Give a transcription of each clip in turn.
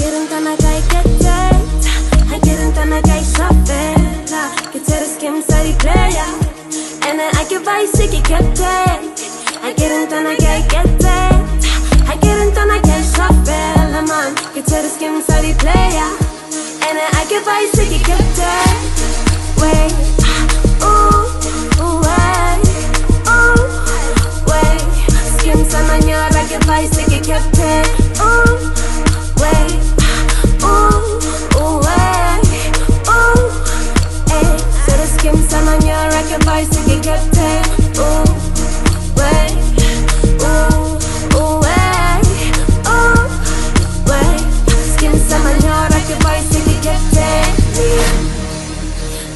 Gerentana kay kete, I gerentana kay shafela. Kete skim sari playa, and then I give I sicky kete. I gerentana kay kete, I gerentana kay shafela man. Kete skim sari playa, and then I give I sicky kete. Wait, ooh, wait, ooh, wait. Skim sana nyara give I sicky kete. Ooh. Wait, ooh, wait, ooh, eh. So the skim sun on your record voice to get kept it. Ooh, wait, ooh, wait, ooh, wait. Skim sun on your record voice to get kept it.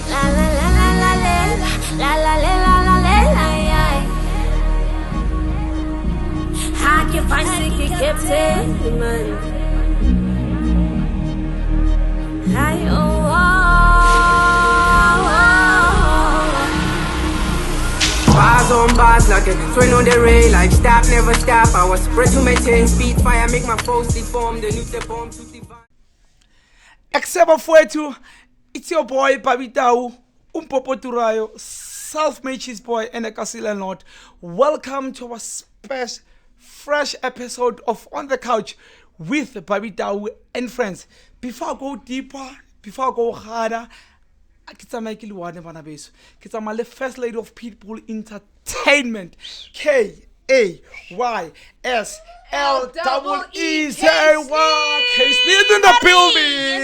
La la la la la la la la la la la la. I can find to get kept it, man. Bars on bars like a train on the rail, like stop, never stop. I was spread to maintain speed, fire, make my foes deform. The nuclear bomb to divide. Except for you, it's your boy Barbie, Umpopo Turayo, self-made cheese boy, and a Casilla Lord. Welcome to our special, fresh episode of On the Couch with Barbie and friends. Before I go deeper, before I go harder, it's my first lady of People Entertainment, KAYSLEE K-Slee's in the building.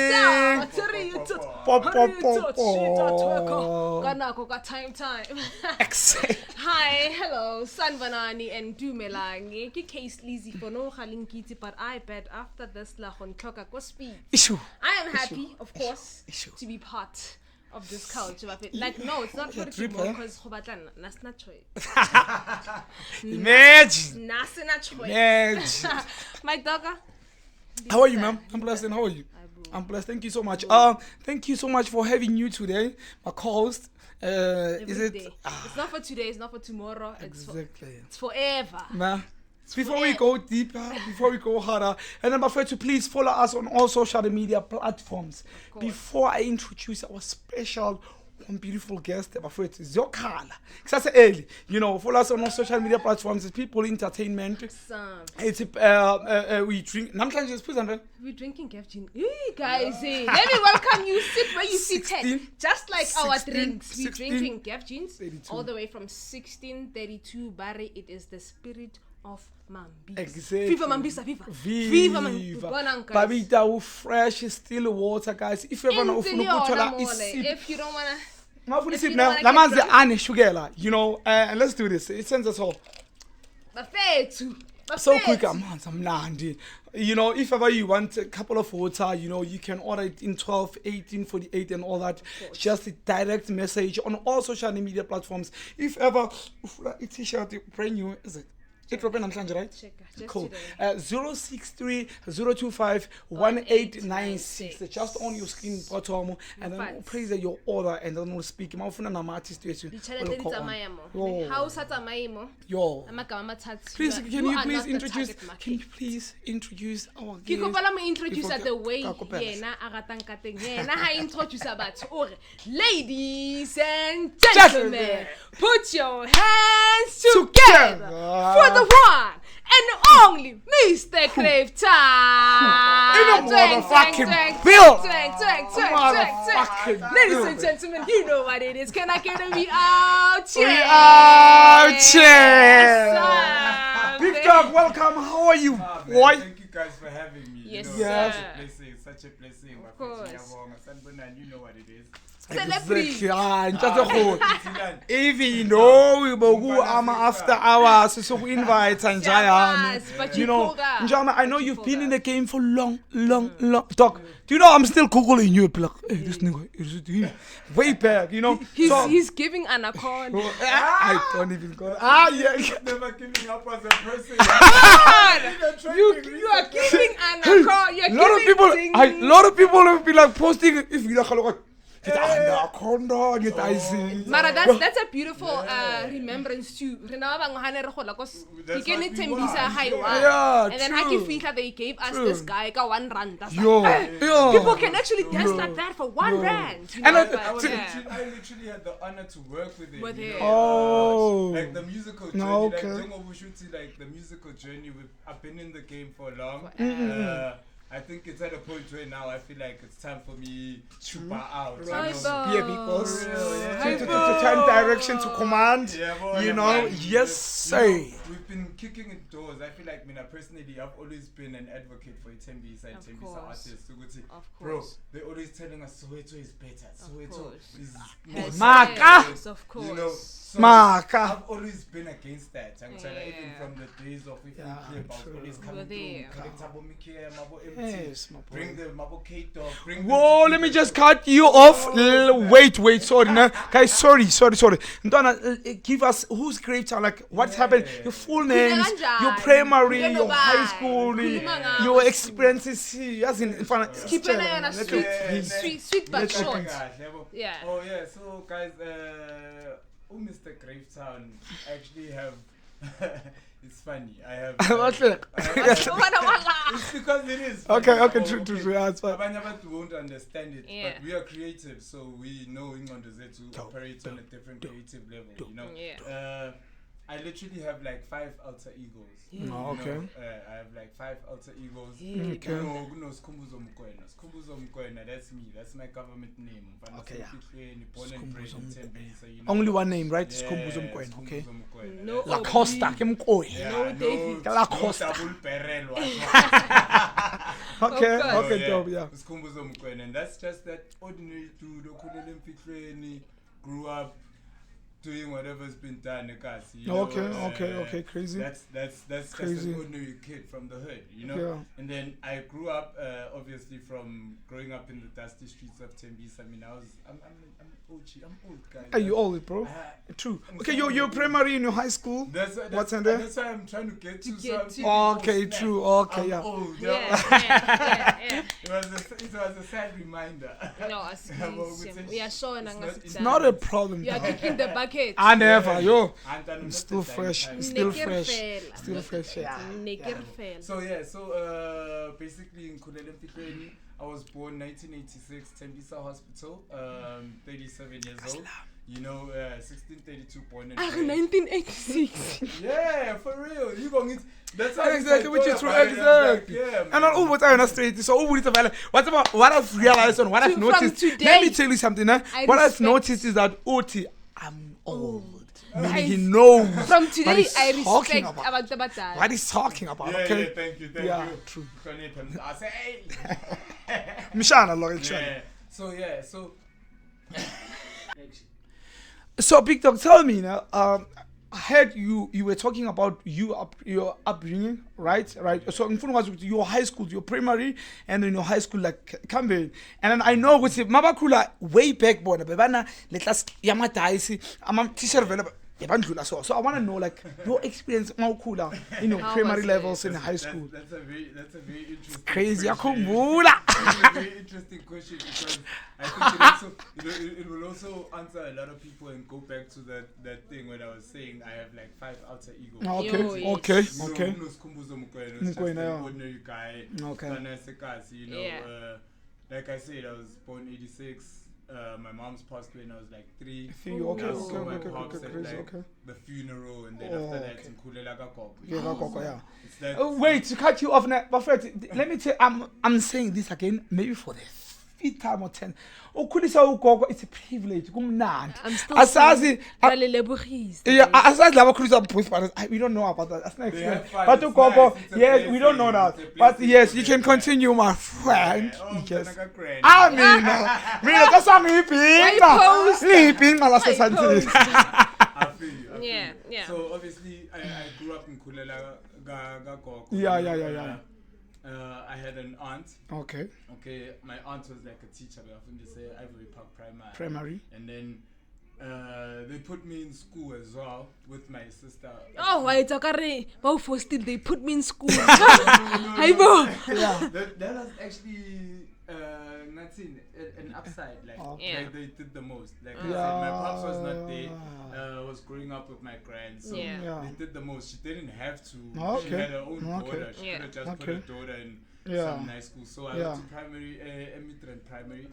Hi, hello, Sanvanani and Dumelangi. K-Sleazy for no halinkiti, but I bet after this lahon clock go speed. I am happy, of course, to be part of this culture. Like, no, it's not for the people because that's not choice. Imagine. Choice. My dogger. How are you, ma'am? I'm blessed. And how are you? I'm blessed. Thank you so much. Thank you so much for having you today, my co-host. Is it? It's not for today. It's not for tomorrow. Exactly. It's forever. Nah. Before we go deeper, before we go harder, and I'm afraid to please follow us on all social media platforms. Before I introduce our special beautiful guest, I'm afraid it's your color. Because early, follow us on all social media platforms. It's People Entertainment. It's we drink. We're drinking Gavjin. Hey guys, let me welcome you. Sit where you sit. Just like 16, our drinks. We're drinking Gavjins all the way from 1632 Barry. It is the spirit of Mambisa. Exactly. Viva Mambisa, viva. Viva Mambisa. Barbie fresh, still water, guys. If you ever know, if you don't wanna, and let's do this. It sends us all. So quick, if ever you want a couple of water, you can order it in 12, 18, 48 and all that. Just a direct message on all social media platforms. If ever it's a shirt brand new, is it? It's open right? Cool. 063 025 1896. Just on your screen bottom, and then praise your order, and then we'll speak. Yo. Please, can you please introduce? Can you please introduce our guest? Ladies and gentlemen, put your hands together for the one and only Mr. Crave Time. In a motherfucking bill. Ladies and gentlemen, you know what it is. Can I get a we out here? We out here. Big dog, welcome. How are you, boy? Thank you guys for having me. Yes, yes. Such a blessing. Of course. You know what it is. Exactly. Even though I'm after hours, so we invite and I know you've been in the game for long. Doc, do you know I'm still googling you? Like, hey, this nigga is it him? Way back, He's giving anaconda. I don't even go. Never giving up as a person. You are giving anaconda. A lot of people will be like posting if you Mara, that's a beautiful remembrance too. Rena ba ngwana re gola cause That's ke ne what we Tembisa want. highway. Yeah, And then how you true. feel that they gave us this guy ka 1 rand. That's Yo, like, yo. people can actually dance like that for 1 rand. You And know, I- but, I yeah. literally had the honor to work with him. With you him. know, Oh. like the musical journey, No, like okay. Jongo Bushuti, like the musical journey. I've been in the game for long. I think it's at a point where now I feel like it's time for me to bow out. you Hi, know. Bo. Be a big boss. For real, yeah. Hi, To Bo. turn direction to command. Yeah, boy, You yeah, know, man. yes, You know, sir. we've been kicking in doors. I feel like, personally, I've always been an advocate for Tembisa and Of Tembisa course. artists. Of Bro, course. they're always telling us Soweto is better. Soweto course. is Yes, Maka. yes, of course. You know, so Maka. I've always been against that. I'm telling you, even Yeah. from the days of if Yeah, I was true. always You coming were there. through, collect Abo Mickey, Mabo Yes, MT, my boy. bring the Mabo K-Dog, bring Whoa, them let me to just people. cut you off. Wait, sorry. No, guys, sorry. Ndwana, give us who's Grave Town, like what's happened, your full names, your primary, Kuya your high nobani. school, Khuluma ngawo. your experiences here. As in, Keep an eye on us, sweet, Yeah, sweet but Let's short. open, guys, yabo. Yeah. Oh yeah, so guys, Mr. Gravetown actually have. It's funny. I have. What's it? It's because it is. funny. Okay, Oh, true, yeah, it's fine. Abanye abantu won't understand it, Yeah. but we are creative, so we know ingqondo zethu operate on a different creative level. You know. Yeah. I literally have like 5 alter egos. Oh, You know, okay. I have like 5 alter egos. Okay. Kuno Skhumbuzo Mkwena. Skhumbuzo Mkwena, that's me. That's my government name. Mfana Okay, yeah. Sefihlweni, born and bred in Skhumbuzo Tembisa, you know. Only one name, right? Yeah, Skhumbuzo Mkwena, okay. Skhumbuzo Mkwena. No La OB. Costa, ke Mkoyi. Yeah, No, David. La Costa. double barrel, Okay, course. okay, dope, yeah. Skhumbuzo Mkwena, and that's just that ordinary dude okhulele emfihlweni, grew up doing whatever's been done, you know. Okay, crazy. That's just Crazy. an ordinary kid from the hood, you know. Yeah. And then I grew up, obviously, from growing up in the dusty streets of Tembisa. I mean, I'm OG. I'm old, guys. Are you old, bro? True. Okay, your primary in your high school. What's in there? That's why I'm trying to get to get some. to- Okay, snap. true. Okay, I'm yeah. old, Yeah. It was a sad reminder. No, we are showing It's Not a problem. You are kicking the bucket. I never, yo. And I'm Still not fresh. the Still Neker fresh. fela. Still fresh. Yeah. Neker fela. So basically in Khulele Mfihlweni, I was born 1986, Tembisa Hospital, 37 years old. You know, 1632 born and Ah, bred. 1986. Yeah, for real. You going that's how Exactly, which is true. I was like, Exactly. yeah, And man. all what I understand is so what I've realized and what I've From noticed. today, Let me tell you something. I What I've respect- noticed is that Oti, I'm old. Meaning I- he knows From what today, he's I talking respect about. abantu abadala. What he's talking about. Yeah, Okay. yeah, thank you. Yeah, true. I say, hey. Mshana, Lord, actually. Yeah. So So, Big Dog, tell me now. I heard you were talking about your upbringing, right? So, in front was your high school, your primary, and then your high school like Campbell. And then I know with Mabakula way back, boy, bebana let us Yamataisi. I'm a teacher so I want to know like your experience in your How primary was it? levels in high school. That's a very interesting Crazy, question. Akhumbula. It's a very interesting question because I think it will also answer a lot of people and go back to that thing when I was saying I have like 5 alter egos. Okay. No Skhumbuzo Mkwena, it's just Mkwena, an yeah. ordinary guy. Okay. Sana Sekasi, you know. Yeah. Like I said, I was born 86. My mom's passed away when I was like 3. Okay, Said, crazy, like, okay. the funeral, and then after that, okay. Nkulela Kagogo. Yeah, Kakoko, yeah. It's that. Wait, to cut you off now, but Fred, let me tell I'm saying this again, maybe for the 5th time or 10th. Ukhulisa ugogo, it's a privilege. Kumnandi. I'm still Asazi, yeah, asazi laba khulisa both parents. We don't know about that. That's not They have experience. fun, But it's ugogo, nice, it's a yes, we don't know blessing, that. it's a But blessing yes, for you them, can continue, my friend. Yes. Ah, Mina kasa ngipinga. Ngipinga la sesantini. I feel you. Yeah. So obviously, I grew up in Nkulela Kagogo. Yeah. I had an aunt. Okay. My aunt was like a teacher. We often just say Ivory Park Primary. And then they put me in school as well with my sister. Oh, wait, okay. But for still, they put me in school. Hi, bo. Yeah. That was actually nothing, an upside. Like, Yeah. they did the most. Like I said, my pops was not there. Was growing up with my grand, so Yeah. they did the most. She didn't have to. Okay. She had her own Okay. daughter. She Yeah. could have just put Okay. her daughter in Yeah. some nice school. So I Yeah. went to primary, Midrand primary,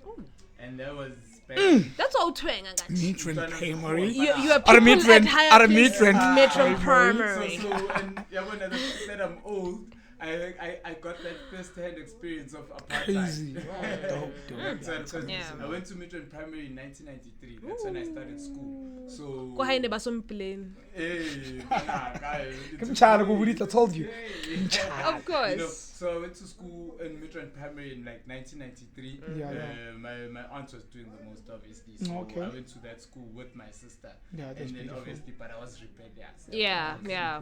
and that was back. That's all twang I got. Midrand primary. You are Are people Midrand- at higher are places. Midrand Midrand primary. primary. So and yeah, when I said I'm old, I got that first-hand experience of apartheid. Crazy. Because Yeah. I went to Midrand primary in 1993. That's when I started school. So Go ahead and some plane. hey, Mchana kubulisa, I told you. Of You course. know, so I went to school in Midrand primary in like 1993. Yeah. My aunt was doing the most, obviously. So Okay. I went to that school with my sister. Yeah, that's and then beautiful. obviously, but I was rebellious. Yeah, yeah.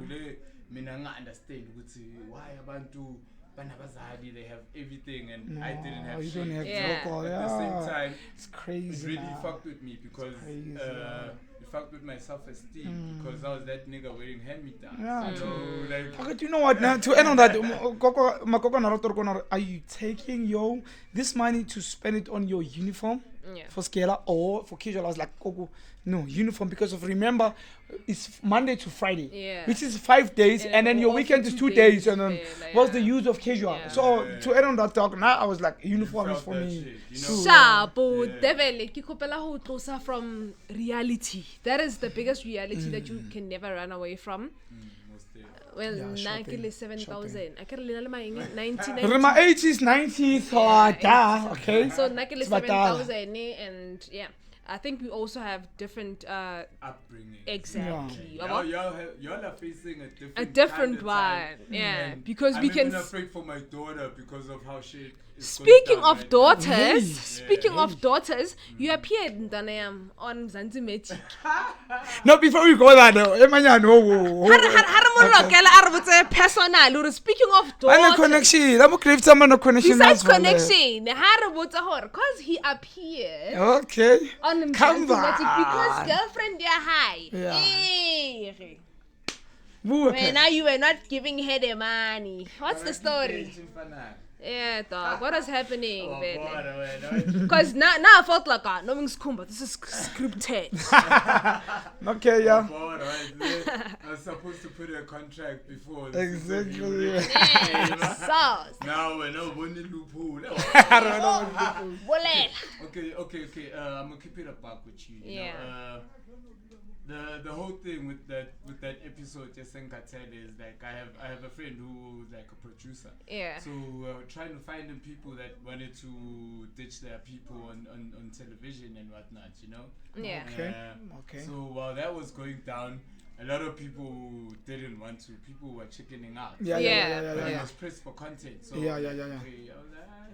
Mina nga understand ukuthi why abantu banabazali, they have everything and I didn't have you shit. don't have Yeah. local. At Yeah. the same time, It's it crazy. really man. fucked with me because crazy, it fucked with my self-esteem because I was that nigga wearing hand-me-downs. Yeah, So like, Okay, you know what? Now to end on that, are you taking this money to spend it on your uniform Yeah. for Scala or for casual? I was like, Coco, no uniform because of remember, it's Monday to Friday, Yeah. which is 5 days, And and then your off weekend for is 2 2 days, days, and then like, what's the yeah. use of casual? Yeah. So to end on that talk, now I was like, uniform is felt for that me. shit, you know? Shapo, Yeah. devil, ke kopela ho tlosa from reality. That is the biggest reality that you can never run away from. most days. Well, Yeah, na ke shopping, le 7,000. I can le na maeng 1990. Rema 80s, 90s, okay. So na ke le It's batala. 7,000 and yeah. I think we also have different Upbringing. exactly. Y'all are facing A different kind of time. one. Yeah, And because I'm we can even afraid for my daughter because of how shit is Speaking going down of right daughters, you appeared in Danayam on Zanzimetic. No, before we go that, Emanya, no. Personal. Speaking of I'm a daughters, connection. I'm a crave someone a connection. besides as well. connection, because he appeared Okay. on Come Zanzimetic because on. girlfriend they're high. Yeah. Hey. Woo. When now you were not giving her the money. What's the now. story? Yeah, dog. What is happening, Oh, baby? God, Because now I felt like knowing Skumba, this is scripted. Okay, yeah. I was supposed to put a contract before. this Exactly. interview. Yeah. Sauce. Now we're not one loophole. Bolela. Okay. I'm gonna keep it a buck with you. You Yeah. know, the whole thing with that episode just Senkatel is like I have a friend who's like a producer. Yeah. So trying to find them people that wanted to ditch their people on television and whatnot, you know. Yeah. Okay. Uh, Okay. So while that was going down, a lot of people didn't want to. People were chickening out. Yeah. But it was pressed for content. So Yeah. okay, I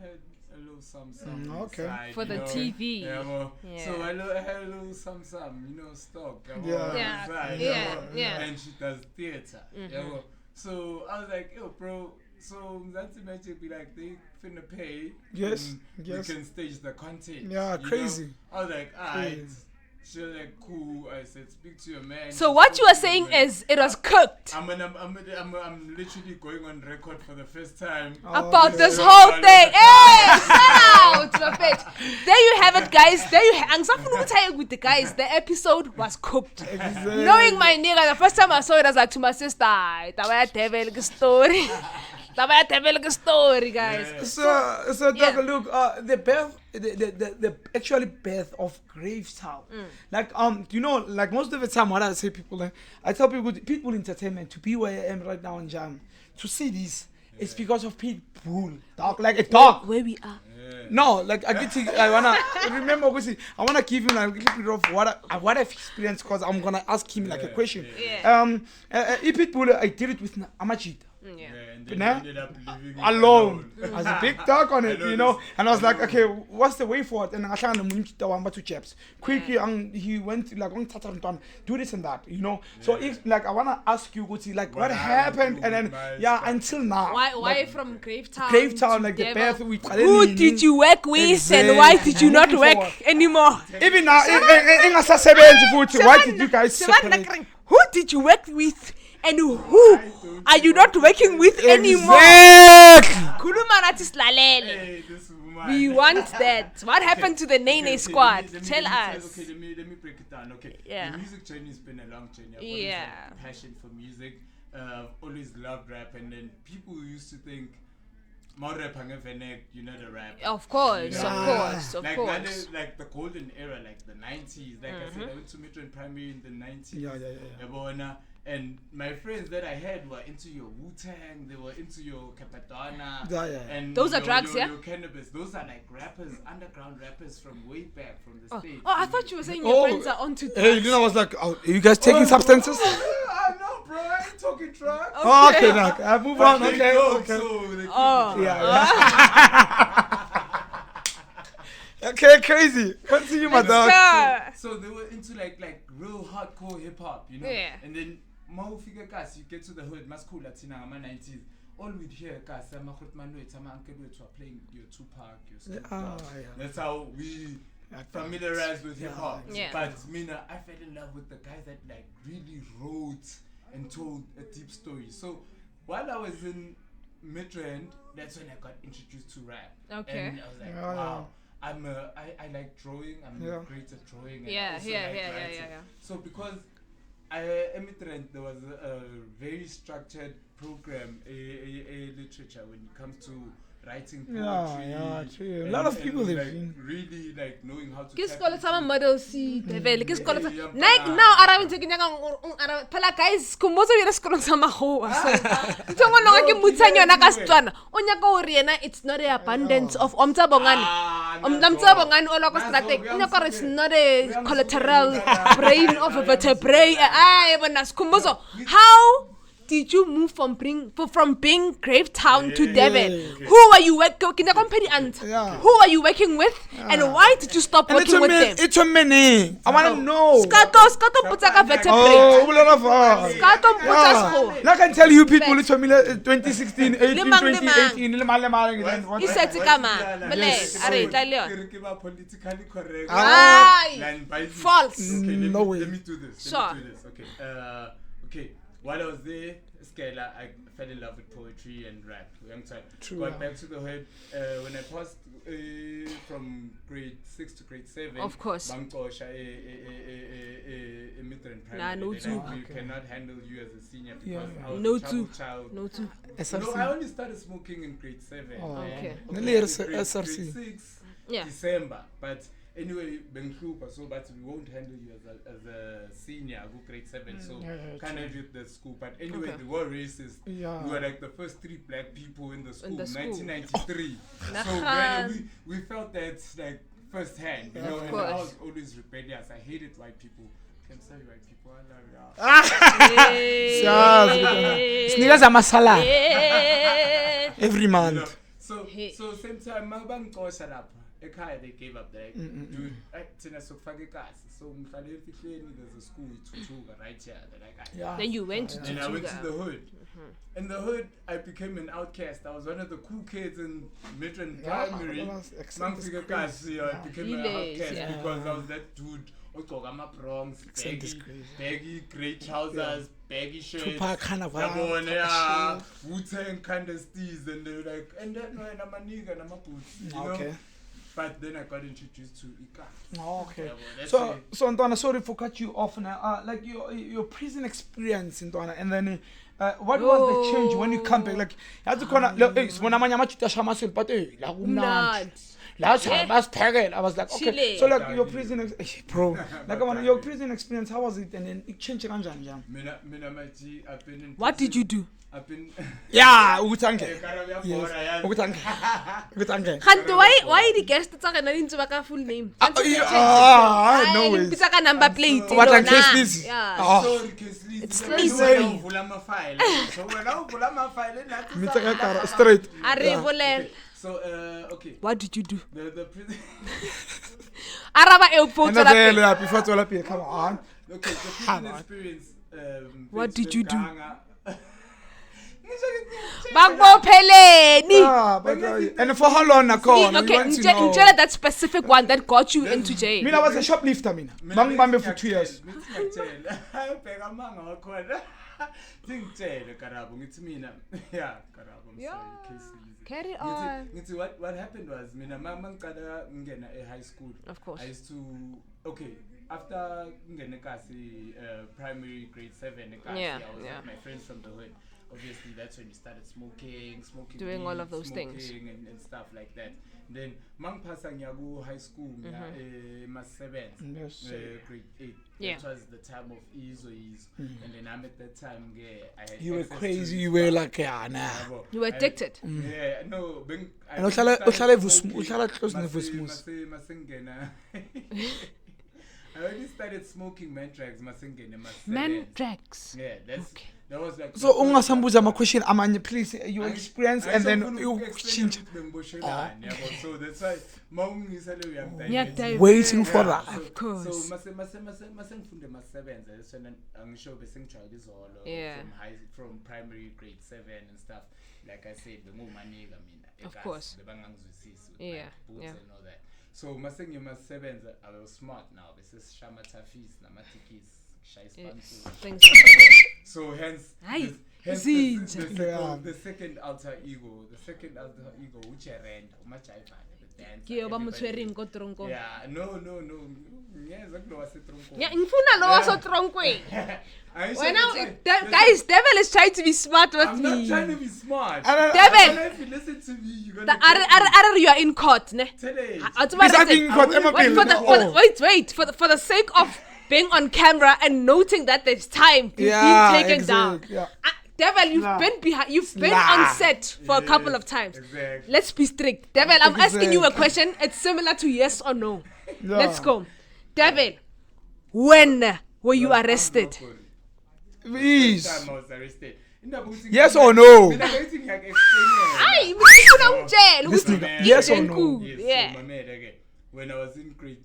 had a little some okay. inside, For you the know. TV. Yeah, well, Yeah. so I had a little some, you know, stock. Yeah. Yeah, inside, yeah, you know, yeah. And she does theater. Yeah, well, so I was like, yo, bro. So that's magic. Be like, they finna pay. Yes, and yes. We can stage the content. Yeah, you crazy. know? I was like, alright. Crazy. She was like, cool. I said, speak to your man. So what you are saying is it was cooked I'm literally going on record for the first time. about okay. this whole thing. Hey, shout out, Lafette. There you have it, guys. There you have with the guys. The episode was cooked. Exactly. Knowing my nigga, the first time I saw it, I was like to my sister, "Tabaya tebe like a story, tabaya tebe like a story, guys." So Yeah. take a look. The birth, the actually birth of Gravetown. Like you know, like most of the time, what I say, people, I tell people entertainment to be where I am right now in Jam, to see this, it's because of people. Dog, like a dog. Where we are. No, like I wanna remember. I wanna give him like a little bit of what I've experienced because I'm gonna ask him like a question. Yeah. People, I did it with Amachita. Yeah. And then Nah. you ended up living Alone. As a big talk on it, I know you know. this. And I was like, okay, what's the way forward? And I found the two chaps. Quickly, he went like on Tatarantan, do this and that, you know. So if like I wanna ask you, Guti, like what happened, and then until now. Why like, from Gravetown? Gravetown, to like the Devil? birth with Who did you work with and why did you not Moving work forward. anymore? Even now, why did you guys separate? Who did you work with and who are you not working with anymore? Exactly. Khuluma nathi silalele. Hey, this woman We want that. What happened to the Nene squad? Tell us. Okay, let me break it down. Okay. Yeah. The music journey has been a long journey. I've always had passion for music. I've always loved rap, and then people used to think more rap you know the rap. Of course, you know? of like course. Like the golden era, like the 90s. Like I said, I went to Metro and Primary in the 90s. Yeah. And my friends that I had were into your Wu-Tang, they were into your Capadonna, and those are drugs, your cannabis. Those are like rappers, underground rappers from way back from the States. Oh, I thought you were saying your friends are onto drugs. Hey, I was like, are you guys taking substances? No, bro, I ain't talking drugs. Okay, now move on. Okay. Okay, crazy. Continue, my dog. So they were into like real hardcore hip hop, you know. Yeah. And then figure you get to the hood, Mascool Latina, 90s. All we'd hear, some uncle were playing your Tupac, your Snoop Dogg. That's how we familiarized with hip hop. Yeah. But Mina, I fell in love with the guys that like really wrote and told a deep story. So while I was in Midrand, that's when I got introduced to rap. Okay. And I was like, wow. I like drawing. I'm great at drawing. Yeah. So because I Midrand, there was a very structured program, a literature when it comes to writing poetry. A lot of people like, have really like knowing how to. Kiskola sama model si devil. Kiskola sa like now Arabin taking yang pala guys kumbozo yena skola sama ho. Ito ngo nonga ke mutsanyo na ka Setswana. Onya ko re yena it's not a abundance of omtsabongani. Omtsabongani ola ko strategic. Onya ko it's not a collateral brain of a vertebrae. Ay bona kumbozo. How did you move from being Gravetown to Devon? Who were you working? Who are you working with? And why did you stop working with them? It's a many. I want to know. Skato putaka vertebrae. Skato. I can tell you people. It's 2016, 18, 2018. He said to come on. Politically correct. False. No way. Let me do this. Okay. While I was there, I fell in love with poetry and rap. Got back to the hood when I passed from grade 6 to grade 7. Of course. We cannot handle you as a senior because I was no a troubled child. No, I only started smoking in grade 7. Okay. Grade 6 December, but. Anyway, but we won't handle you as a senior, grade 7, so kind of did the school. But anyway, they were racist. We were like the first 3 black people in the school, 1993. So we felt that like firsthand, you know. And I was always rebellious. I hated white people. I'm sorry, white people. I love you. Every month. So same time, they gave up there. Dude, so there's a school right here. Then you went to and I went to the hood. In the hood, I became an outcast. I was one of the cool kids in Midrand Primary. I became an outcast because I was that dude. Bronx, baggy gray trousers, baggy shirts, Tupac kind of Wu-Tang kind of steez, and they were like, and then I'm a nigga and I'm a boots, you know? But then I got introduced to Ika. Okay. So Ntwana, sorry for cut you off now. Like your prison experience, Ntwana, and then what was the change when you come back? Like you had to last time, I was like, okay. Chile. So like your prison, bro, like your prison experience, how was it? And then it changed. What did you do? Yeah, utange. Why the guest talking full name? No way. Pitaka number plate. What a case this? It's easy. Straight. So okay. What did you do? The prison. Come on. Okay, the prison experience. What did you do? And for how long? Okay, that specific one that got you into jail. I was a shoplifter. For 2 years. Ngitshele Karabo ngithi mina yeah Karabo I'm sorry Casey. Carry on. What happened was mina mangicala ngena high school. Of course. I used to after ngene kasi primary grade 7 kasi I was with my friends from the hood. Obviously that's when we started smoking doing weed, all of those things and stuff like that. Then mangipasa ngiyaku high school ma 7th grade 8. That was the time of Izo. And then I'm at that time I had you were crazy, you were like you were addicted. Yeah, no, uhlala close to masengena. I already started smoking Mandrax masengena Mandrax. Yeah, that was like so ungasambuza ama question amanye please your experience and then you change. So that's why waiting for that. Of course. So masengifunde masebenza lesona angisho bese ngijwayele izolo from primary grade 7 and stuff. Like I said, bengumanika mina of course bebangangizwisisi yeah and all that. So masengi masebenza I was smart now bese sishama tafis namatikis shy sponsor. So hence the second alter ego which I ran umajaiva dance. Yeah, no. Yes, ngifuna lo wasotronkwini. Guys, Devil is trying to be smart with I'm me. not trying to be smart. Devil, if you listen to me, you're gonna you are in court, ne? today. Wait, for the sake of being on camera and noting that there's time being taken down. Yeah. Devil, you've been on set for a couple of times. Exactly. Let's be strict. Devil, I'm asking you a question. It's similar to yes or no. Yeah. Let's go. Devil, when were you arrested? Please. Time I was arrested. Yes or no? Yes or no? Yeah. When I was in grade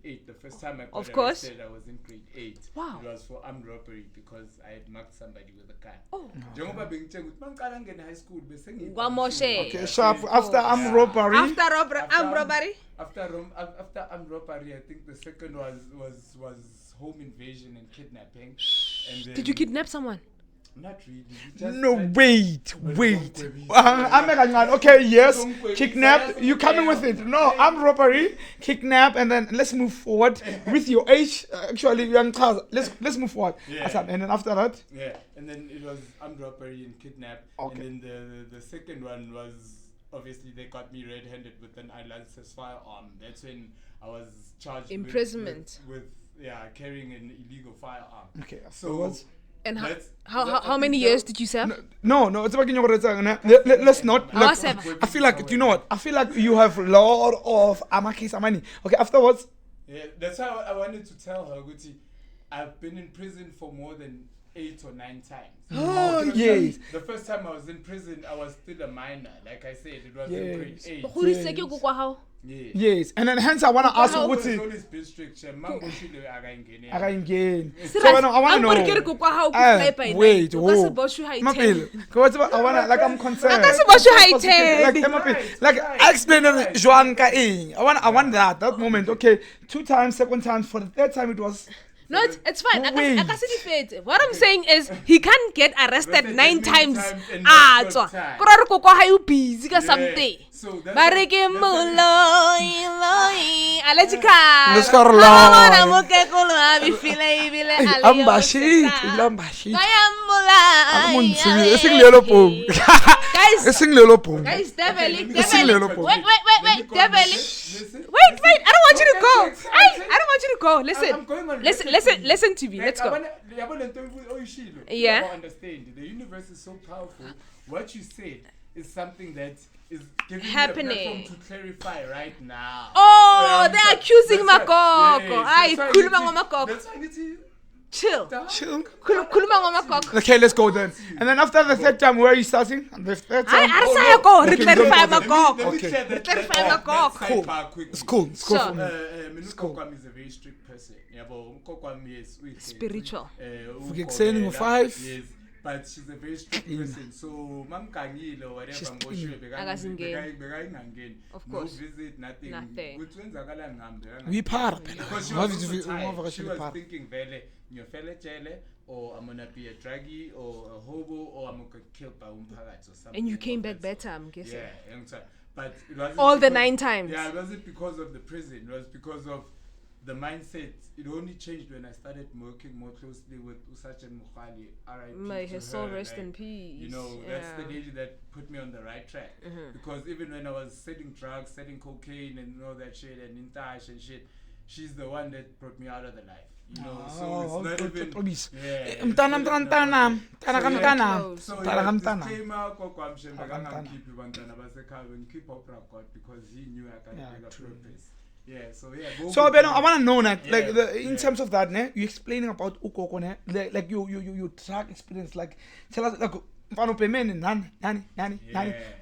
8, the first time I got arrested, I was in grade 8. Wow. It was for armed robbery because I had marked somebody with a gun. Oh. High school, One more share. Okay, sharp. After armed robbery. After armed robbery? After armed robbery, I think the second was home invasion and kidnapping. And then, did you kidnap someone? Not really. Just No, wait. Okay, yes. Kidnap. You coming with it? No, armed robbery, kidnap, and then let's move forward with your age. Actually, young child. Let's move forward. Yeah. And then after that. Yeah, and then it was armed robbery and kidnap. Okay. And then the second one was obviously they got me red-handed with an unlicensed firearm. That's when I was charged imprisonment with carrying an illegal firearm. Okay. So. And how many years did you serve? No, it's about let's not. I feel like, you know what? I feel like you have a lot of amani. Okay, afterwards. Yeah, that's how I wanted to tell her, Guti, I've been in prison for more than 8 or 9 times. Oh, yes. The first time I was in prison, I was still a minor. Like I said, it was in grade 8. Yes. Yes, and then hence I want to ask you what's it? Always be strict. So I want to know. Wait, I'm concerned. Like explain I want that moment. Okay, 2 times, second time, for the 3rd time it was. No, it's fine. What I'm saying is he can't get arrested 9 times. So busy something. Guys, Devil. Wait, I don't want you to go. I don't want you to go. Listen to me. Let's go. Yeah. Understand. The universe is so powerful. What you said is something that is giving happening. Me a platform to clarify right now. Oh, they're accusing Makoko. That's why I need to chill. Okay, let's go then. And then after the 3rd time, where are you starting? The 3rd time? It's cool. It's cool. is a very strict person. Spiritual. 5. Yes. but she's a very strict person. So mamkangile or whatever ngoshiwe bekayingangeni. Of course. No visit, nothing. Kuthwenzakala ngihambe. Uyiphara Because she phela. was thinking vele ngiyofela ejele or I'm gonna be a druggie or a hobo or I'm gonna get killed by umphakathi or something. And you came back better, I'm guessing. Yeah, but it wasn't all the because- 9 times. Yeah, it wasn't because of the prison. It was because of the mindset. It only changed when I started working more closely with Usachen Mukhali. May his soul rest in peace. You know, that's the lady that put me on the right track. Because even when I was selling drugs, selling cocaine and all that shit and intash and shit, she's the one that brought me out of the life. You know, so it's not even. Yeah. So yeah, disclaimer, keep up record because he knew I can make a purpose. Yeah, so yeah. So Ben, I want to know that, like, in terms of that, ne, you explaining about Ukoko, ne, like your track experience, like, tell us, like, mfano pemene nani,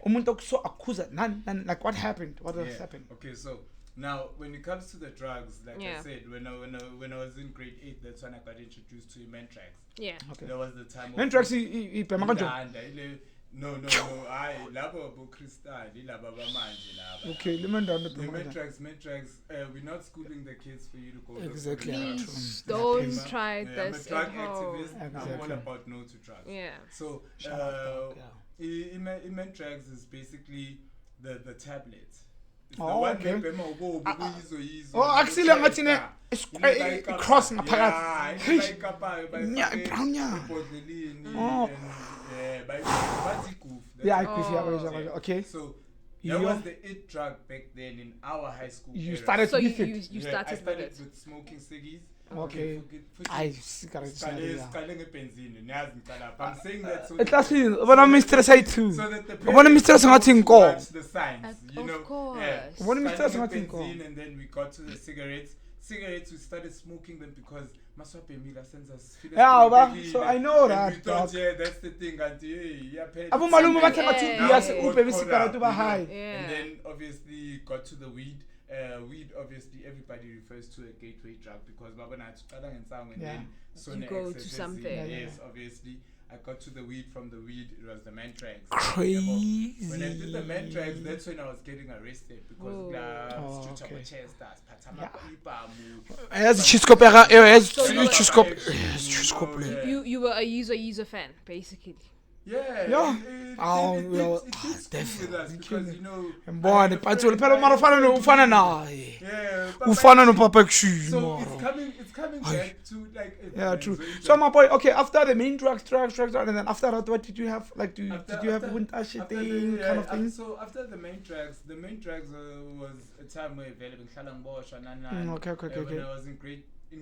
umuntu so accusa nani, like, what happened? What has happened? Okay, so now when it comes to the drugs, like I said, when I was in grade 8, that's when I got introduced to Mentrax. Yeah. Okay. That was the time. Mentrax No. I labo bo Crystal, labo bamanje laba. Okay, let me down the Mentrax. We're not schooling the kids for you to go. Exactly. Please don't try this I'm a drug at home. activist. Exactly. I'm all about no to drugs. Yeah. So Mentrax is basically the tablet. It's okay. Actually, I'm not cross okay. So that was the it drug back then in our high school. You era. started So with you it. started I started with it. with smoking ciggies. Okay. I'm saying that so it last year, when I'm Mr. Side too. so that the When I'm Mr. Sangatin go. watch the signs, you know. Of course. Yeah. When I'm Mr. Starting Sangatin with go. benzene, and then we got to the cigarettes. Cigarettes, we started smoking them because Maswape Mila sends us. So I know and that. we thought, yeah, that's the thing. Abu malume bathe Yeah. ngathi Now yes we ube got besigara caught up, tuba you know. high. Yeah. And then obviously got to the weed. Weed, obviously, everybody refers to a gateway drug because Baba had to and Yeah. then You go to something. Yes, obviously. I got to the weed from the weed. It was the Mentrax. Crazy. When I did the Mentrax, that's when I was getting arrested because Oh. gloves, Oh, okay. okay. chest, As chiscope as So you- chiscope. You were a user fan, basically. Yeah. Oh, well, it did school with us because you know. Mbone patsole phela mara ufana no ufana naye. Yeah, Ufana no papa kushu so mara. it's coming back to like. Yeah, true. So my boy, okay, after the main drugs, and then after that, what did you have? Like, did you have wintash thing, kind of thing? So after the main tracks was a time where available Okay. When I was in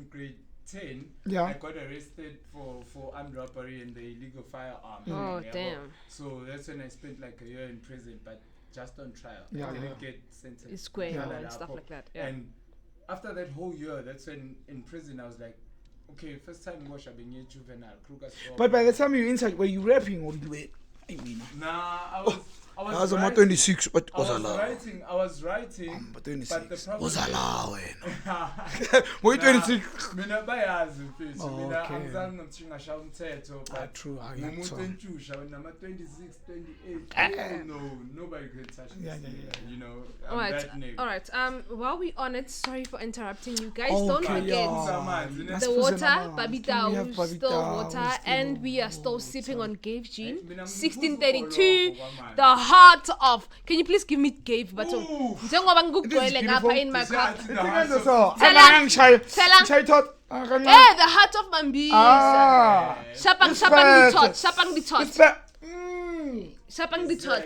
grade 10, Yeah. I got arrested for armed robbery and the illegal firearm. Oh, Yeah, damn. So that's when I spent like a year in prison, but just on trial. Yeah, I didn't yeah. get sentenced. It's square Yeah. and stuff like that. Yeah. And after that whole year, that's when in prison I was like, okay, first time I've been here juvenile. Kruger's But by the time you're inside, were you rapping or you were? I mean, Nah, I I was was writing. 26, but I was writing, but but the 26. problem Was allowed. Nah, Wait, 26. mina bayazi mfethu Oh, mina okay. angizange ngithingasha umthetho but True. I ngumuntu so. entshusha nama 26 28 no nobody can touch me Yeah. you know All I'm right. that nigga. All right. While we on it, sorry for interrupting you guys. Okay, Don't forget yeah. the water, Can Babita, we have still Babita, water, still and we are still water. sipping on Gave Jean, Mina 1632, ngifuna the heart of. Can you please give me Gave? But Ooh. njengoba ngikugcwele beautiful. ngapha in my cup. The heart of Mambisa. Ah. Shapang the tot. Shapang the tot.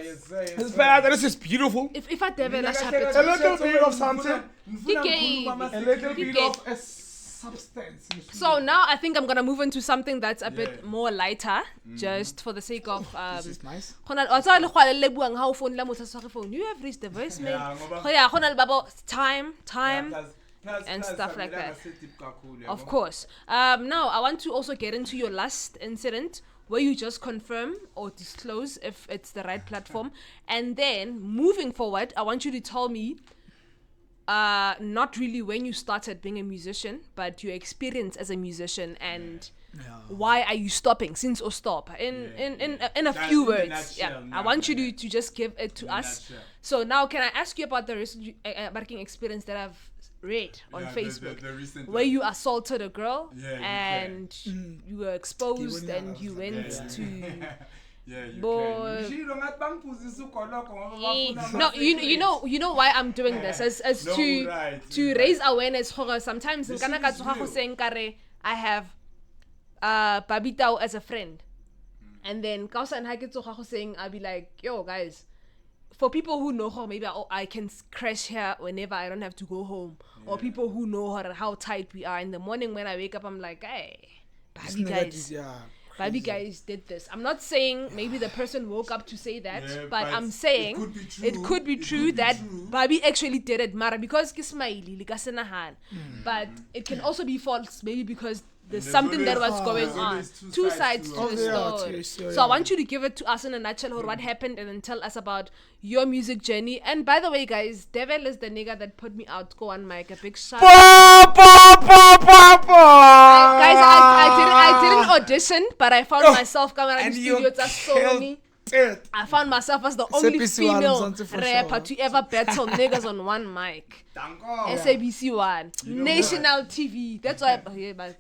It's bad. This is beautiful. If I develop A little bit of something. A little He bit gave. of a substance. So now I think I'm gonna move into something that's a bit more lighter, just for the sake of This is nice. you have reached the voicemail. Time and stuff like that. Of course. Now I want to also get into your last incident where you just confirm or disclose if it's the right platform, and then moving forward, I want you to tell me not really when you started being a musician, but your experience as a musician and why are you stopping? Since or stop in a few words. I want you to just give it to us. So now, can I ask you about the recent barking experience that I've read on Facebook, the recent where one. you assaulted a girl and you were exposed and you went to. Yeah, you Boy. can. No, you know why I'm doing this as No, to right, to right. raise awareness. Sometimes This nkana shit ka is tsoga go real. saying kare I have Barbie Tau as a friend, and then kausa ha ke tsoga go saying I'll be like, yo guys, for people who know how maybe I can crash here whenever I don't have to go home, or people who know how tight we are in the morning when I wake up, I'm like, hey, Barbie guys. Barbie guys did this. I'm not saying maybe the person woke up to say that, but I'm saying it could be true that Barbie actually did it, Mara, because ki smiley, like a but it can also be false, maybe because there's something that was going on. Two sides to the story. So I want you to give it to us in a nutshell, or what happened, and then tell us about your music journey. And by the way, guys, Devil is the nigga that put me out. Go on, Mike. A big shout. Guys, I didn't audition, but I found myself coming out in the studio. Just so me. I found myself as the only female rapper to ever battle niggas on one mic. SABC One, national TV. That's why.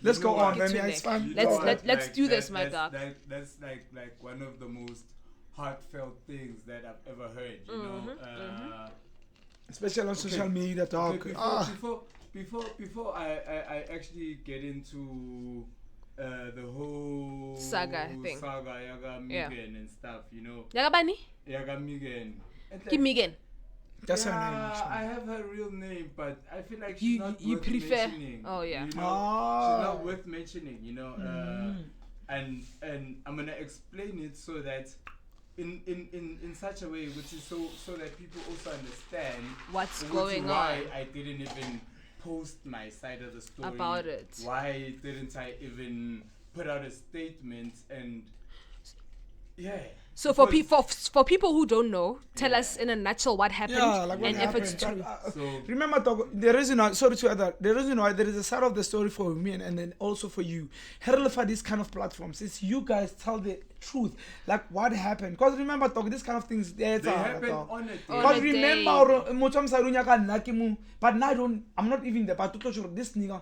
Let's go on, man. Yeah, it's fun. Let's do this, my dog. That's like one of the most heartfelt things that I've ever heard. You know, especially on social media, dog. Before I actually get into the whole saga thing, Yaga Megan and stuff, you know. Yaga Bani? Yaga Megan. Kim Megan. That's her name. I have her real name, but I feel like she's not you worth prefer. mentioning. Oh yeah. You know, she's not worth mentioning. You know, and I'm gonna explain it so that in such a way, which is so that people also understand what's going why on. I didn't even post my side of the story about it. Why didn't I even put out a statement? And so for people who don't know, tell us in a nutshell what happened, and if it's true. Remember, dog, the reason why, sorry to add that, the reason why there is a side of the story for me and then also for you. For these kind of platforms, is you guys tell the truth, like what happened. Because remember, dog, this kind of things they happen on a day. Because remember, but now I'm not even there. But this nigga,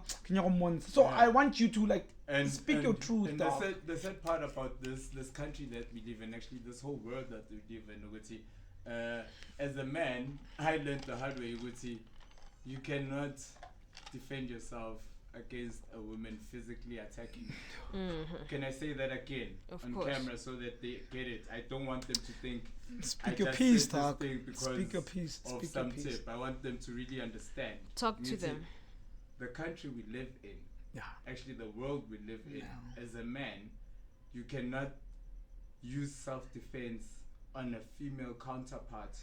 so I want you to like speak your truth. And the sad part about this country that we live in, actually this whole world that we live in, as a man, I learned the hard way, you cannot defend yourself against a woman physically attacking you. Can I say that again on camera so that they get it? I don't want them to think speak your piece, dog. Speak your piece. Of some tip. I want them to really understand. Talk to them. The country we live in, actually the world we live in, as a man, you cannot use self-defense on a female counterpart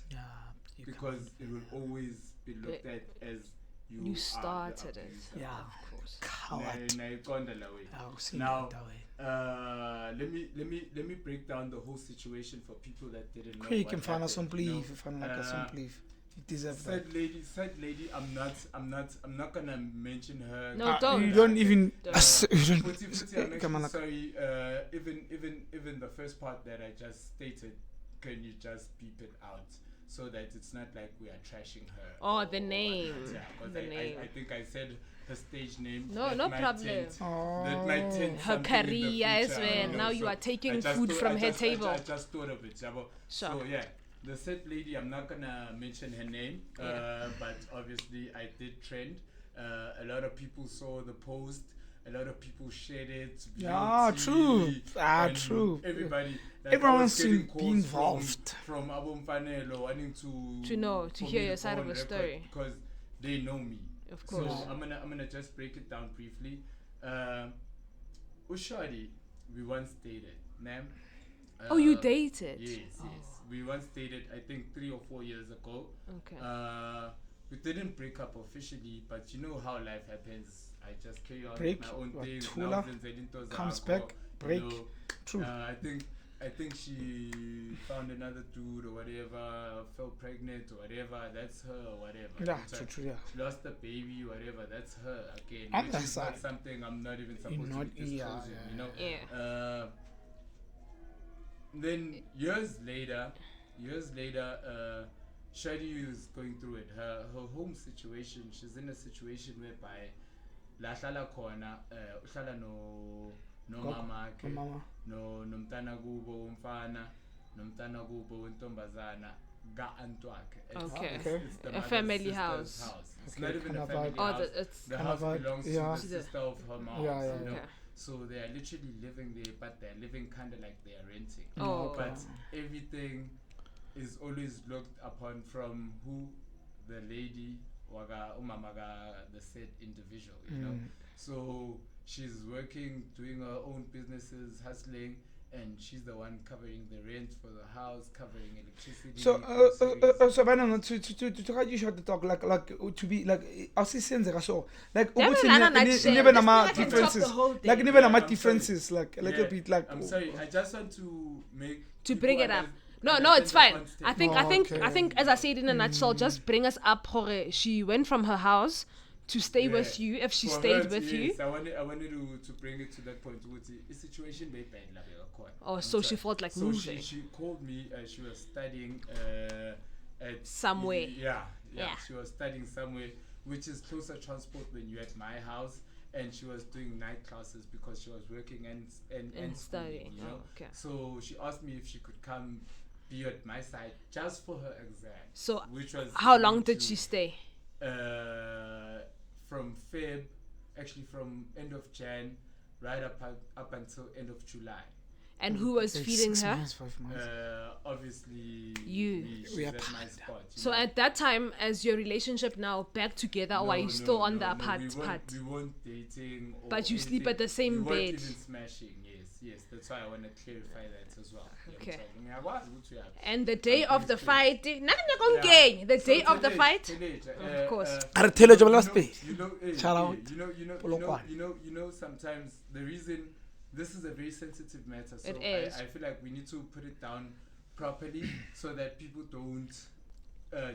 because it will always be looked at as you started it. Of course. Now, let me break down the whole situation for people that didn't know. You can find us on Believe. You deserve that. Sad lady. I'm not gonna mention her. No, don't. You don't even. Come on. Sorry. Even the first part that I just stated, can you just beep it out? So that it's not like we are trashing her. Oh, the name. I think I said her stage name. No problem. That might tint her career as well. Now you are taking food from her table. I just thought of it. So yeah, the said lady, I'm not gonna mention her name, but obviously I did trend. A lot of people saw the post. A lot of people shared it. True. True. Everybody. Everyone's be involved. From Abumfanelo wanting to hear your side of the story because they know me. Of course. So I'm gonna just break it down briefly. Ushadi, we once dated, ma'am. You dated? Yes. We once dated, I think 3 or 4 years ago. Okay. We didn't break up officially, but you know how life happens. I just carry on break, my own things. Comes back, break. You know, True. I think I think she found another dude or whatever, fell pregnant or whatever, that's her or whatever. Yeah, So true, yeah. she lost a baby, whatever, that's her again. On Which that is not side. something I'm not even supposed Not- to be disclosing, yeah, you know? Yeah. Then years later, Shadi is going through it. Her home situation, she's in a situation whereby la hlala khona uhlala no mama ke Mama. no nomntana kubo umfana nomntana kubo wentombazana ga antwakhe. Okay. It's the A mother's family sister's house. It's Okay, not even kind a of family vibe. Oh, house. it's The kind house of vibe, belongs yeah. to the sister of her mom. Yeah, yeah, you know? Okay. So they are literally living there, but they're living kind of like they are renting. Oh. But everything is always looked upon from who the lady waga umamaga the said individual, you know. So she's working, doing her own businesses, hustling, and she's the one covering the rent for the house, covering electricity. So, groceries. so Banana, to cut you short the talk, like to be like, I'll see sense so like Damn it, ukuthi I don't like ni- shit. nibe This nama nigga can talk differences, the whole day. like nibe Yeah, nama I'm differences, like a little Yeah, bit like. I'm sorry, I just want to make To people bring it up. understand No, it's the fine. context. I think, as I said in a nutshell, just bring us up. Jorge. She went from her house to stay with Yeah. you. If she For stayed her, with you, yes, I wanted to bring it to that point. The situation very bad, like, oh, so she felt like so moving. she called me. She was studying at Somewhere. Yeah. Yeah. She was studying somewhere, which is closer transport when you're at my house. And she was doing night classes because she was working and schooling, studying. you know? Oh, okay. So she asked me if she could come be at my side just for her exam. So which was how long did to- she stay? From Feb, actually from end of Jan, right up until end of July. And who was feeding 6 her? months, 5 months. Obviously, You. me, she's We are at my partner. spot. you So know. at that time, as your relationship now back together, or are you still on the apart part? We weren't dating. Or But you sleep anything. at the same we weren't bed. even smashing. Yes. That's why I want to clarify that as well. Okay. Ngiyakwazi ukuthi uya- And the day I'm of the pretty fight, the So day of the teenage, fight, teenage, of course. Are tell you you last know- pay. Shout out. You know, sometimes the reason this is a very sensitive matter, so It is. I feel like we need to put it down properly so that people don't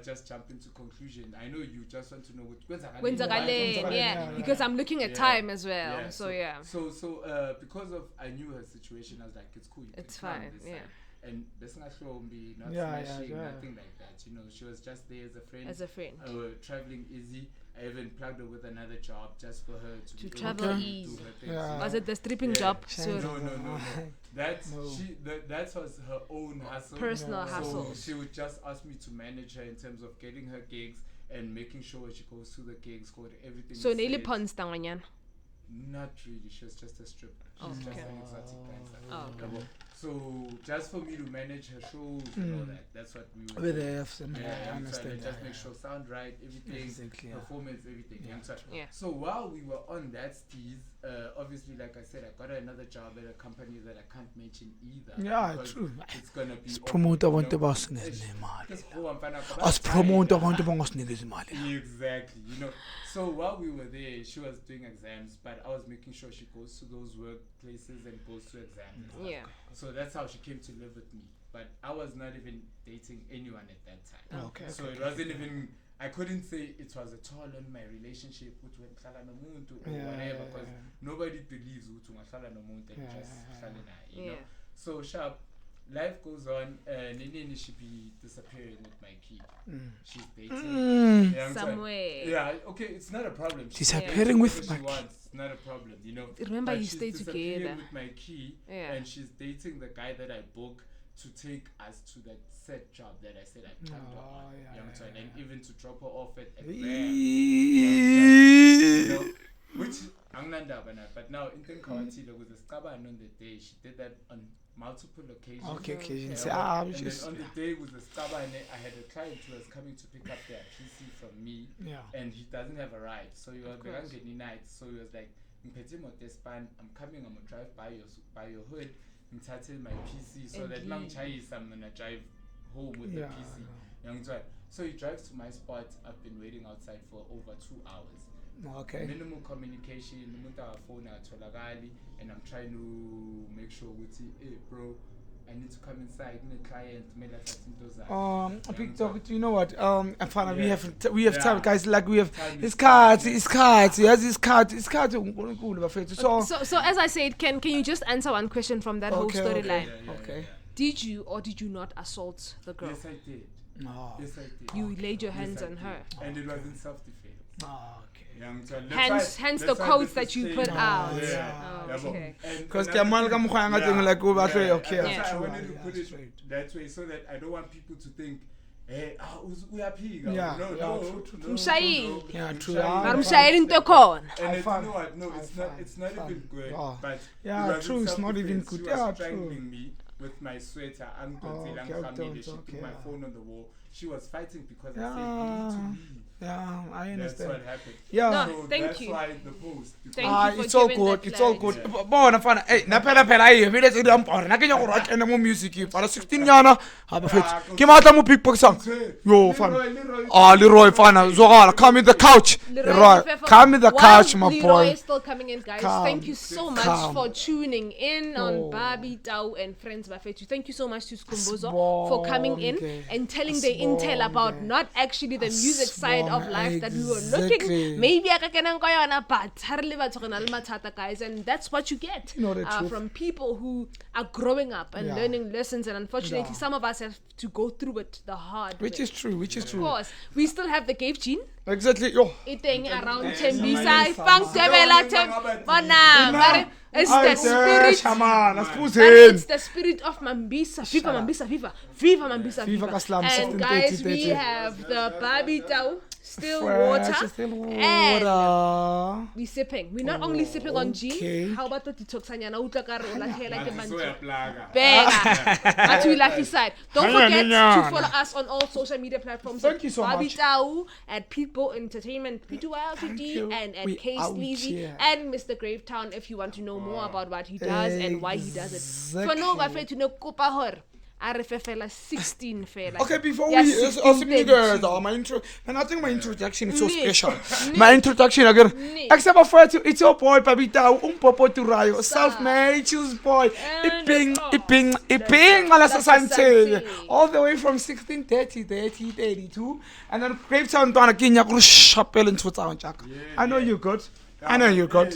just jump into conclusion. I know you just want to know what Kwenzakaleni, yeah, because I'm looking at Yeah. time as well. So yeah. So because of I knew her situation, I was like, it's cool. You It's can come fine, this yeah. side. And be not Yeah, smashing, yeah. nothing like that. You know, she was just there as a friend. As a friend. Traveling easy. I even plugged her with another job just for her to be able travel to easy. do her things, Yeah. you know? Was it the stripping Yeah. job? Shame. So No. That's No. that was her own hustle. personal Yeah. hustles. So she would just ask me to manage her in terms of getting her gigs and making sure she goes to the gigs, got everything. So is nearly set. pons tanganyana. Not really. She was just a stripper. She's just Okay. an exotic dancer. Oh, okay. Yabo. So just for me to manage her shows and all that, that's what we were With doing. the Fs and I Yeah, understand. just make sure sound right, everything, Exactly, yeah. performance, everything. Yeah. You know, so- Yeah. So while we were on that steez, obviously, like I said, I got another job at a company that I can't mention either. Yeah, because true. It's gonna be Promote awkward, abantu you know. abasinikeza imali. Just go and find out about As promote time. abantu abangasinikeza imali. Exactly, you know. So while we were there, she was doing exams, but I was making sure she goes to those workplaces and goes to exams. and stuff. Yeah. So that's how she came to live with me. But I was not even dating anyone at that time. Okay. So it wasn't even. I couldn't say it was at all on my relationship with Hlala Nomuntu or Yeah, whatever, yeah, because yeah. nobody believes Hlala Nomuntu and Yeah, just yeah, Hlala naye, you Yeah. know. So sharp. Life goes on. Nini should be disappearing with my key. She's dating. Yeah, I'm sorry. Somewhere. Yeah, okay, it's not a problem. She Disappearing can with do my whatever she wants. It's not a problem, you know. Remember, But you she's stay disappearing together. with my key, Yeah. and she's dating the guy that I booked to take us to that set job that I said I planned her Oh, on. yeah, You know, yeah, and yeah. even to drop her off at exam. You know, which angnandaba na. But now in Kawati there was a scaban on the day. She did that on multiple occasions. Okay, occasions. Yeah, Yeah, and then on the day with the scaban, I had a client who was coming to pick up their PC from me, yeah. and he doesn't have a ride, so he was course. being night. So he was like, "Span, I'm coming. I'm gonna drive by your hood and title my PC so And that leave. long chai I'm gonna drive home with Yeah, the PC." Young child. So he drives to my spot. I've been waiting outside for over 2 hours. Okay. Minimal communication, phone and I'm trying to make sure with hey bro, I need to come inside. The client, Victor, do you know what? Afana, we have time, guys. Like we have his cards. He has his cards. So as I said, can you just answer one question from that whole storyline? Okay. Did you or did you not assault the girl? Yes, I did. No. Yes, I did. You laid your hands on her. And it was in self-defense. Hence the quotes that you put out. Okay. Because like okay. I wanted to put it that way so that I don't want people to think, hey, we are pig. No. True. And True. you know what? No, it's not even good. But true. It's not even good. She was strangling me with my sweater. She put my phone on the wall. She was fighting because I said, you need to leave. Yeah, I understand. That's what happened. Yeah. No, So thank that's you. why the post. Thank you for it's all giving good. that It's all good. clarity. Bona fana. Hey, na pela hey, we let's do ampara. Na kenya go rock and mo music you. Para 16 yana. Ha ba fet. Ke matla mo pickpocket song. Yo, fana. Leroy fana. Zogala, come in the couch. Leroy, come in the couch, my Leroy boy. is still coming in, guys. Thank you so much for tuning in on Barbie, Tau, and Friends by Fetu. Thank you so much to Skumbozo for coming in and telling the intel about not actually the music side of life that we were looking. Maybe I can go on a but guys, and that's what you get from people who are growing up and learning lessons. And unfortunately, some of us have to go through it the hard way. Which is true. Of course, we still have the cave gene. Exactly. Yo. Eating around Tembisa, Fang Tebela, Bona, it's the spirit. It's the spirit of Mambisa. Viva Mambisa, viva. Viva Mambisa, viva. And guys, we have the Barbie Tau, still water. And we sipping. We're not only sipping on gin. How about the detoxanyana utakarola like a man? But we laugh aside. Don't forget to follow us on all social media platforms. Thank you so Barbie much. Tau, at People Entertainment, P2LTD, and at K Sleazy, and Mr. Gravetown if you want to know more about what he does and why he does it. For no, I to know Kopa Hor. Fela 16 fela. Okay, before we also need my intro, and I think my introduction is so special. My introduction again, except for it's your boy Babita, Popo to Rayo, self-made choose boy, Iping, all the way from 1630, 32, and then Gravetown Donna Kenya Chapel in Twitter. I know you good. I know you got.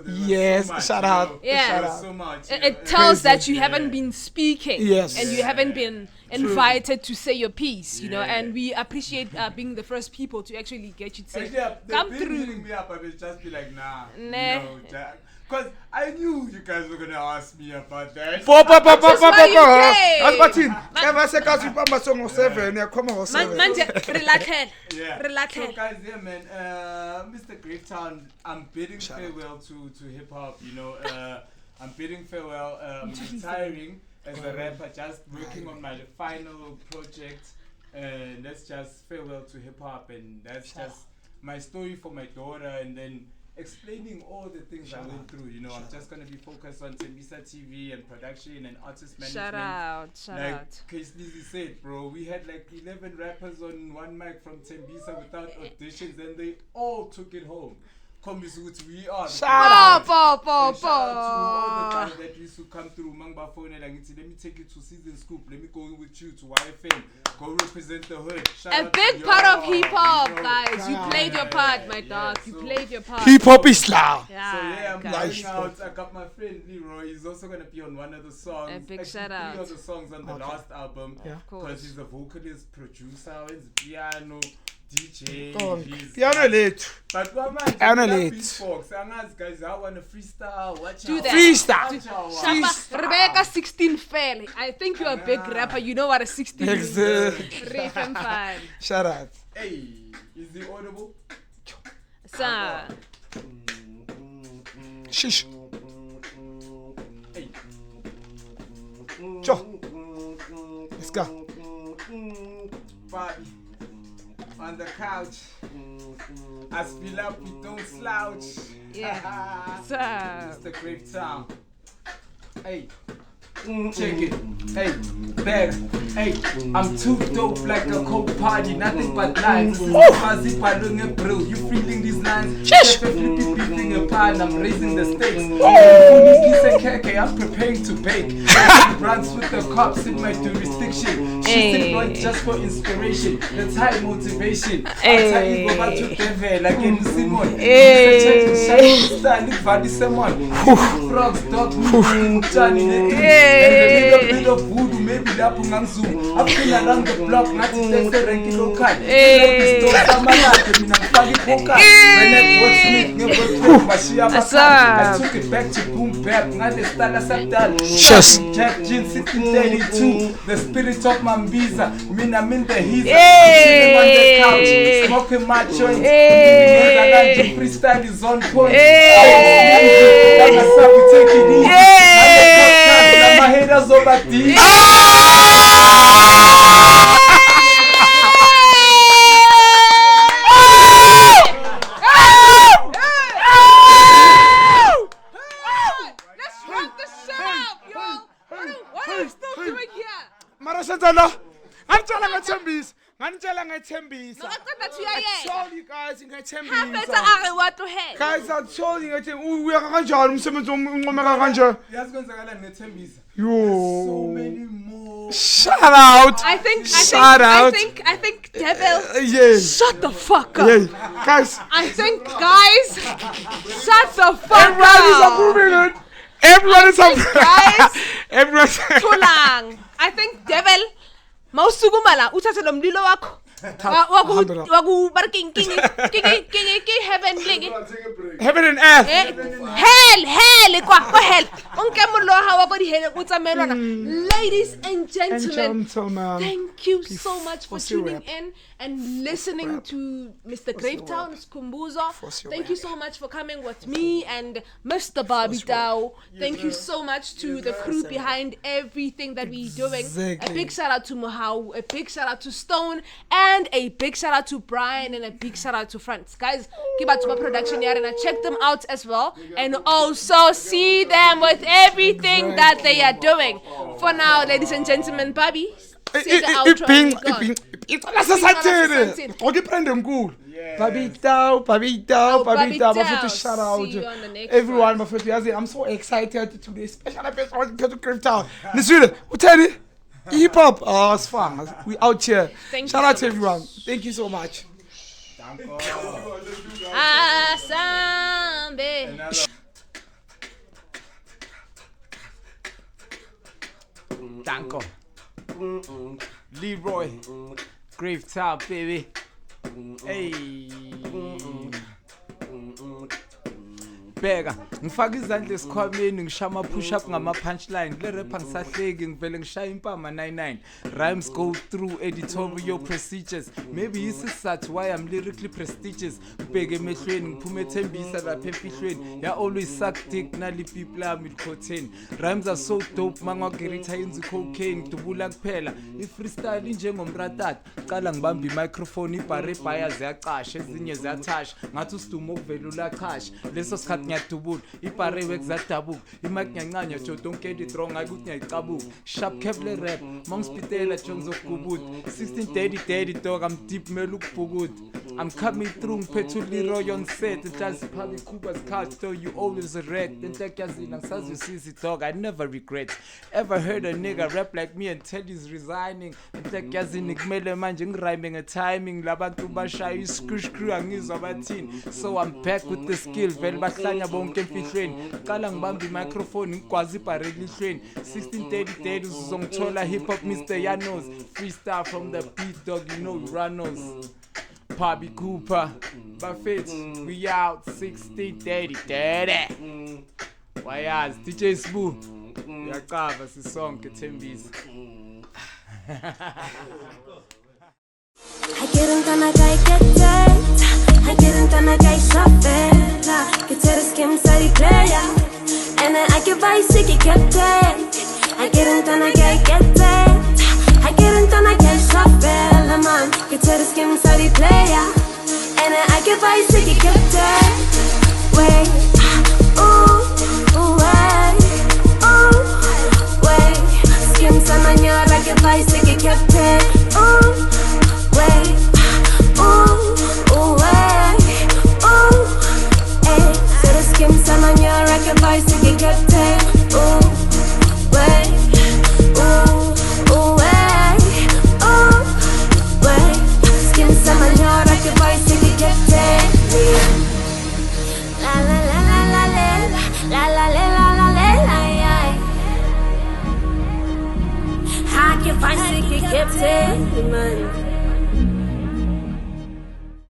Yes, shout out. Yeah. So much, it tells that you haven't been speaking. Yes. And you haven't been invited to say your piece, you know, and we appreciate being the first people to actually get you to say, come through. Me up, I will just be like, nah. No, Jack. Because I knew you guys were going to ask me about that. Relax. So guys, yeah, man, Mr. Gravetown, I'm bidding farewell to hip-hop, you know. I'm bidding farewell. I'm retiring as a rapper, just working on my final project. And that's just farewell to hip-hop, and that's just my story for my daughter, and then explaining all the things I went through, you know. I'm just going to be focused on Tembisa TV and production and artist management. Shout out. Case Lizzie said, bro, we had like 11 rappers on one mic from Tembisa without auditions, and they all took it home. We are. Shout out to all the guys that used to come through Mangba phone and let me take you to Season Scoop. Let me go with you to YFM. Go represent the hood. A big part of hip hop, guys. You played your part, my dog. You played your part. Hip hop is loud. Yeah, I'm going out. I got my friend Leroy. He's also gonna be on one of the songs. A big shout out. 3 of the songs on the last album. Yeah, of course. Because he's a vocalist, producer, he's piano. DJ, piano late. But what man? Beatbox. Guys, I want to freestyle. Watch do out. that. Freestyle. Rebecca 16 fair. I think you're a big rapper. You know what a 16 is. Shout out. Hey, is it audible? Sir. Shish. Hey. Joe. Let's go. Barbie. On the couch, I spill up, you don't slouch. Yeah. Mr. Gravetown. Hey, Check it. Hey, bag. Hey, I'm too dope like a coke party. Nothing but lines. Fuzzy palung and bro. You feeling these lines? Definitely beating a pan. I'm raising the stakes. I'm preparing to bake. Runs with the cops in my jurisdiction. She's employed just for inspiration. That's high motivation. I'll tell you go back to Devil again, Simon. Frogs, dog, Johnny, and the middle of voodoo, maybe that Zoom. I've been around the block, not to take the regular card. I took it back to boom bap, not the Stala Saptal. Jack Jean 1632, the spirit of Mambiza. I'm in the heat, sitting on the couch, smoking my joints. Freestyle is on point. Take it easy. My haters over deep. Let's wrap this shit up, yo. What are we still doing here? Marasatana, I'm telling you, Tembis. I told you guys in Guys, I told you we are going so many more. Shout out. I think Devil. Shut the fuck up. Guys. I think guys, shut the fuck up. Everyone is approving it. Everyone is approving. Guys, everyone. Too long. I think Devil. Mausukumala uthathe lo mlilo wakho waku barking king heaven and earth hell kwa hell onke mullo ha wa bodi hell utsamelwana. Ladies and gentlemen, thank you so much for tuning in and listening to Mr. Gravetown Skumbuzo. Thank you so much for coming with me and Mr. Barbie Tao. Thank you so much to the crew behind everything that we're doing. A big shout out to Mohau, a big shout out to Stone, and a big shout out to Brian, and a big shout out to France. Guys, give out to my production here and I check them out as well. And also see them with everything that they are doing. For now, ladies and gentlemen, Barbie, say the outro. Shout out everyone. I'm so excited to this special episode of Gravetown. Hip hop, it's fun. We out here. Shout out to everyone. Thank you so much. Danko. Leroy. Gravetown, baby. Hey. Bheka ngifaka izandla esikhwameni ngishaya ama push up ngama punchline le rapper ngisahleki ngivele ngishaya impama 99 rhymes go through editorial procedures maybe isizathu why I'm lyrically prestigious ubheke emehlweni ngiphume ethembisa lapha emfihlweni ya always suck dick nali people lami cocaine rhymes are so dope mangwagerita yenza cocaine ngidubula kuphela freestyle njengomratata qala ngibamba microphone ibhare baya ziyacasha ezinye ziyathasha ngathi usidumo ukuvela ulaqasha leso sikhathi ngiyadubula ibhare wekuzadabuka imaki nyancanya jodonke edithro ngakuthi ngiyayicabuka sharp cable rap mangspitela jongizokubuda 16 daddy dog I'm deep mele ukubhukuda I'm coming through ngiphethe Leroy on set enhlansi phakathi Cooper's couch though you always wrecked enhleke yazina ngisazi usisi dog I never regret ever heard a nigga rap like me and tell he's resigning enhleke yazini kumele manje ngirhyme ngetiming labantu bashaya iscrew angizwa bathini so I'm back with the skill vele bahlanya bonke emfihlweni qala ngibamba imicrophone ngikwazi ibhare lihlweni 16 uzongithola hip hop Mr. Yanos freestyle from the beat dog you know Ranos Bobby Cooper Buffett we out 16 why DJ Sbu yaqava sisonke Thembisa I get gonna get I get gonna get shuffle get to the skim side player and then I get by sick get I get gonna get I get gonna get shuffle man get to the skim side player and then I get by sick get wait ooh wait ooh wait captain. Ooh, wait, ooh, wait, ooh, hey. So the skim son on your record voice to get captain. Ooh, wait, ooh, wait, skim son on your record voice to get captain. La la la la la la la la la la la la. I can find it, get captain, man.